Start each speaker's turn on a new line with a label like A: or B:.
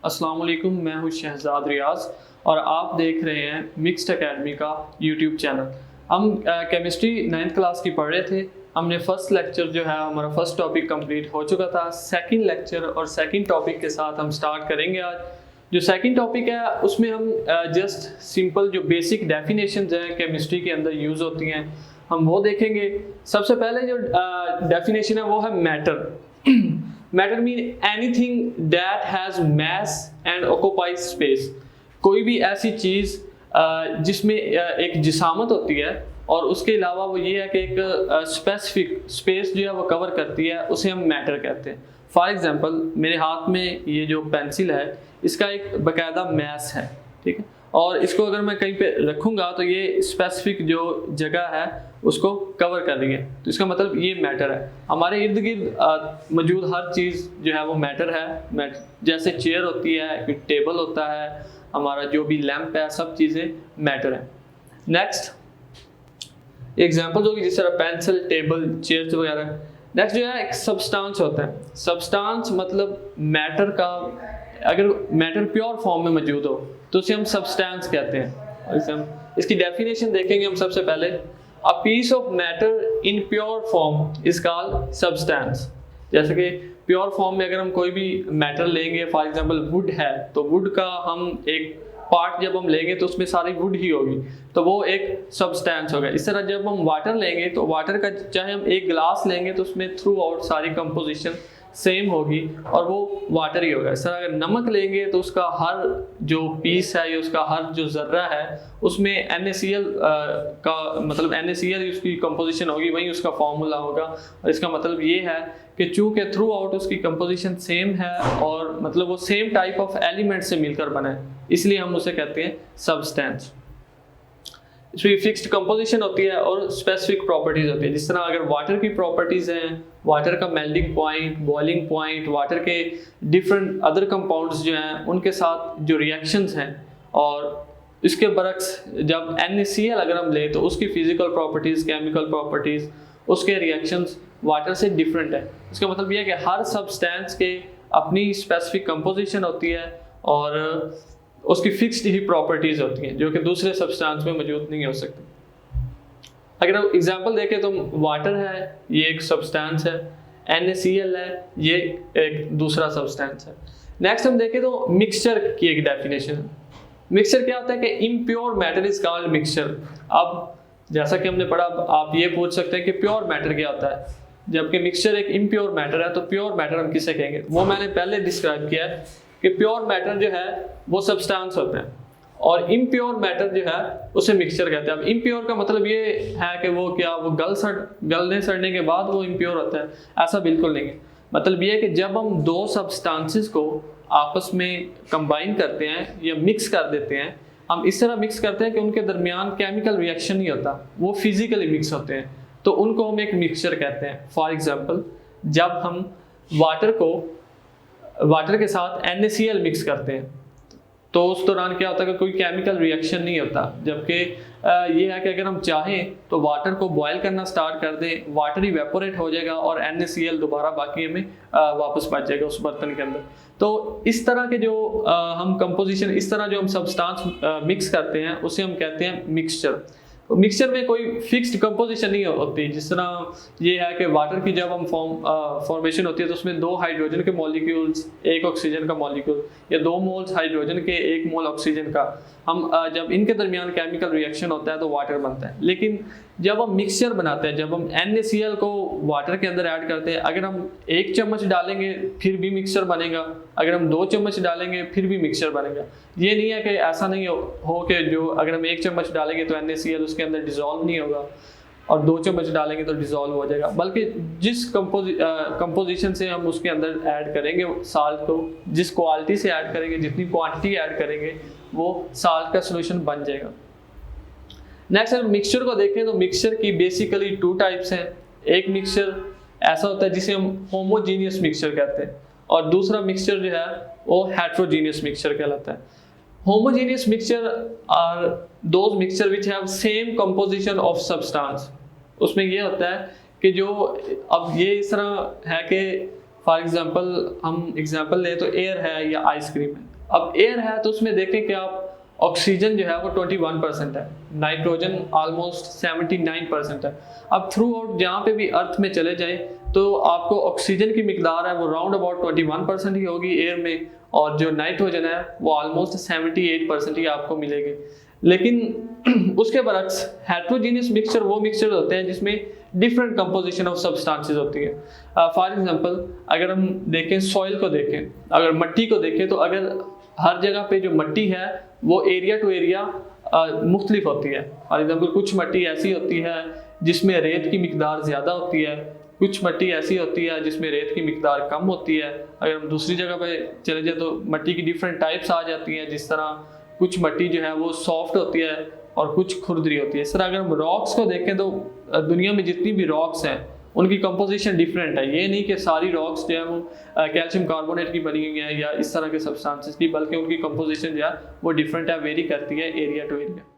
A: अस्सलाम वालेकुम, मैं हूं शहजाद रियाज और आप देख रहे हैं मिक्स्ड एकेडमी का यूट्यूब चैनल। हम केमिस्ट्री 9th क्लास की पढ़ रहे थे। हमने फर्स्ट लेक्चर जो है हमारा फर्स्ट टॉपिक कंप्लीट हो चुका था। सेकंड लेक्चर और सेकंड टॉपिक के साथ हम स्टार्ट करेंगे आज। जो सेकंड टॉपिक है उसमें हम जस्ट सिंपल जो बेसिक डेफिनेशंस हैं केमिस्ट्री के अंदर यूज़ होती हैं हम वो देखेंगे। सबसे पहले जो डेफिनेशन है वो है matter. Matter mean anything that has mass and occupies space. कोई भी ऐसी चीज़ जिसमें एक जिसामत होती है और उसके अलावा वो ये है कि एक स्पेसिफिक स्पेस जो है वो कवर करती है, उसे हम मैटर कहते हैं। फॉर एग्जांपल मेरे हाथ में ये जो पेंसिल है इसका एक बाकायदा मैस है, ठीक है, और इसको अगर मैं कहीं पे रखूँगा तो ये स्पेसिफिक जो जगह है उसको कवर कर रही है, तो इसका मतलब ये मैटर है। हमारे इर्द गिर्द मौजूद हर चीज़ जो है वो मैटर है। जैसे चेयर होती है, कोई टेबल होता है, हमारा जो भी लैंप है, सब चीज़ें मैटर है। नेक्स्ट एग्जाम्पल होगी जिस तरह पेंसिल, टेबल, चेयर्स वगैरह। नेक्स्ट जो है एक सब्सटेंस होता है। सब्सटेंस मतलब मैटर का, अगर मैटर प्योर फॉर्म में मौजूद हो तो उसे हम सब्सटेंस कहते हैं। इसकी डेफिनेशन देखेंगे हम सबसे पहले। A piece of matter in pure form is called substance. जैसे कि प्योर फॉर्म में अगर हम कोई भी मैटर लेंगे, फॉर एग्जांपल वुड है, तो वुड का हम एक पार्ट जब हम लेंगे तो उसमें सारी वुड ही होगी, तो वो एक सब्सटेंस होगा। इस तरह जब हम वाटर लेंगे तो वाटर का चाहे हम एक गिलास लेंगे तो उसमें थ्रू आउट सारी कंपोजिशन सेम होगी और वो वाटर ही होगा। इस तरह अगर नमक लेंगे तो उसका हर जो पीस है या उसका हर जो ज़र्रा है उसमें NaCl का मतलब NaCl उसकी कंपोजिशन होगी, वही उसका फार्मूला होगा। और इसका मतलब ये है कि चूँकि थ्रू आउट उसकी कंपोजिशन सेम है और मतलब वो सेम टाइप ऑफ एलिमेंट से मिलकर बना है, इसलिए हम उसे कहते हैं सब्सटेंस। इसमें फिक्स्ड कंपोजिशन होती है और स्पेसिफिक प्रॉपर्टीज होती है। जिस तरह अगर वाटर की प्रॉपर्टीज हैं, वाटर का melting point, boiling point, water के डिफरेंट अदर कंपाउंड्स जो हैं उनके साथ जो रिएक्शंस हैं, और इसके बरक्स जब NaCl अगर हम लें तो उसकी फिजिकल प्रॉपर्टीज, केमिकल प्रॉपर्टीज, उसके रिएक्शंस वाटर से डिफरेंट है। इसका मतलब यह है कि हर सब्सटेंस के अपनी स्पेसिफिक कंपोजिशन होती है और उसकी फिक्स्ड ही प्रॉपर्टीज होती हैं जो कि दूसरे सब्सटेंस में मौजूद नहीं हो सकती। अगर हम एग्जांपल देखें तो वाटर है, ये एक सब्सटेंस है, NaCl है, ये एक दूसरा सब्सटेंस है। नेक्स्ट हम देखें तो मिक्सचर की एक डेफिनेशन है। मिक्सचर क्या होता है कि impure matter is called mixture. अब जैसा कि हमने पढ़ा, आप ये पूछ सकते हैं कि प्योर मैटर क्या होता है, जबकि मिक्सचर एक इम्प्योर मैटर है, तो प्योर मैटर हम किसे कहेंगे? वो मैंने पहले डिस्क्राइब किया है कि प्योर मैटर जो है वो सब्सटेंस होते हैं और इम्प्योर मैटर जो है उसे मिक्सचर कहते हैं। अब इम्प्योर का मतलब ये है कि वो क्या वो गलने सड़ने के बाद वो इम्प्योर होता है, ऐसा बिल्कुल नहीं है। मतलब ये है कि जब हम दो सब्सटेंसेस को आपस में कंबाइन करते हैं या मिक्स कर देते हैं, हम इस तरह मिक्स करते हैं कि उनके दरमियान केमिकल रिएक्शन नहीं होता, वो फिजिकली मिक्स होते हैं, तो उनको हम एक मिक्सचर कहते हैं। फॉर एग्जाम्पल जब हम वाटर के साथ NaCl मिक्स करते हैं तो उस दौरान क्या होता है कि कोई केमिकल रिएक्शन नहीं होता, जबकि ये है कि अगर हम चाहें तो वाटर को बॉयल करना स्टार्ट कर दें, वाटर इवेपोरेट हो जाएगा और NaCl दोबारा बाकी हमें वापस बच जाएगा उस बर्तन के अंदर। तो इस तरह के जो हम कंपोजिशन, इस तरह जो हम सब्सटेंस मिक्स करते हैं उसे हम कहते हैं मिक्सचर। मिक्सचर में कोई फिक्स्ड कंपोजिशन नहीं होती। जिस तरह ये है कि वाटर की जब हम फॉर्मेशन होती है तो उसमें 2 हाइड्रोजन के मॉलिक्यूल्स, 1 ऑक्सीजन का मॉलिक्यूल, या 2 मोल्स हाइड्रोजन के 1 मोल ऑक्सीजन का, हम जब इनके दरमियान केमिकल रिएक्शन होता है तो वाटर बनता है। लेकिन जब हम मिक्सचर बनाते हैं, जब हम NaCl को वाटर के अंदर ऐड करते हैं, अगर हम 1 चम्मच डालेंगे फिर भी मिक्सचर बनेगा, अगर हम 2 चम्मच डालेंगे फिर भी मिक्सचर बनेगा। ये नहीं है कि ऐसा नहीं हो कि जो अगर हम 1 चम्मच डालेंगे तो NaCl उसके अंदर डिसॉल्व नहीं होगा और 2 चम्मच डालेंगे तो डिसॉल्व हो जाएगा, बल्कि जिस कंपोजिशन से हम उसके अंदर ऐड करेंगे साल्ट को, जिस क्वालिटी से ऐड करेंगे, जितनी क्वांटिटी ऐड करेंगे, वो साल्ट का सोल्यूशन बन जाएगा। नेक्स्ट हम मिक्सचर को देखें तो मिक्सचर की बेसिकली 2 टाइप्स हैं। एक मिक्सचर ऐसा होता है जिसे हम होमोजीनियस मिक्सचर कहते हैं और दूसरा मिक्सचर जो है वो हेट्रोजीनियस मिक्सचर कहलाता है। Homogeneous mixture are those mixture which have same composition of substance. उसमें ये होता है कि जो, अब ये इस तरह है कि फॉर एग्जांपल हम एग्जांपल लें तो एयर है या आइसक्रीम है। अब एयर है तो उसमें देखें कि आप ऑक्सीजन जो है वो 21% है, नाइट्रोजन ऑलमोस्ट 79% है। अब थ्रू आउट जहाँ पे भी अर्थ में चले जाएं तो आपको ऑक्सीजन की मिकदार है वो राउंड अबाउट 21% ही होगी एयर में, और जो नाइट्रोजन है वो ऑलमोस्ट 78% ही आपको मिलेगी। लेकिन उसके बरक्स हेट्रोजीनियस मिक्सचर वो मिक्सचर होते हैं जिसमें डिफरेंट कंपोजिशन ऑफ सब्सटेंसेस होती है। फॉर एग्जांपल अगर हम देखें सॉइल को देखें, अगर मिट्टी को देखें, तो अगर हर जगह पे जो मिट्टी है वो एरिया टू एरिया मुख्तलिफ होती है। फॉर एग्जांपल कुछ मिट्टी ऐसी होती है जिसमें रेत की मिकदार ज़्यादा होती है, कुछ मिट्टी ऐसी होती है जिसमें रेत की मिकदार कम होती है। अगर हम दूसरी जगह पे चले जाए तो मिट्टी की डिफरेंट टाइप्स आ जाती हैं, जिस तरह कुछ मिट्टी जो है वो सॉफ्ट होती है और कुछ खुरदरी होती है। इस तरह अगर हम रॉक्स को देखें तो दुनिया में जितनी भी रॉक्स हैं उनकी कंपोजिशन डिफरेंट है। ये नहीं कि सारी रॉक्स जो है वो कैल्शियम कार्बोनेट की बनी हुई है या इस तरह के सब्सटेंसेस की, बल्कि उनकी कंपोजिशन जो है वो डिफरेंट है, वेरी करती है एरिया टू एरिया।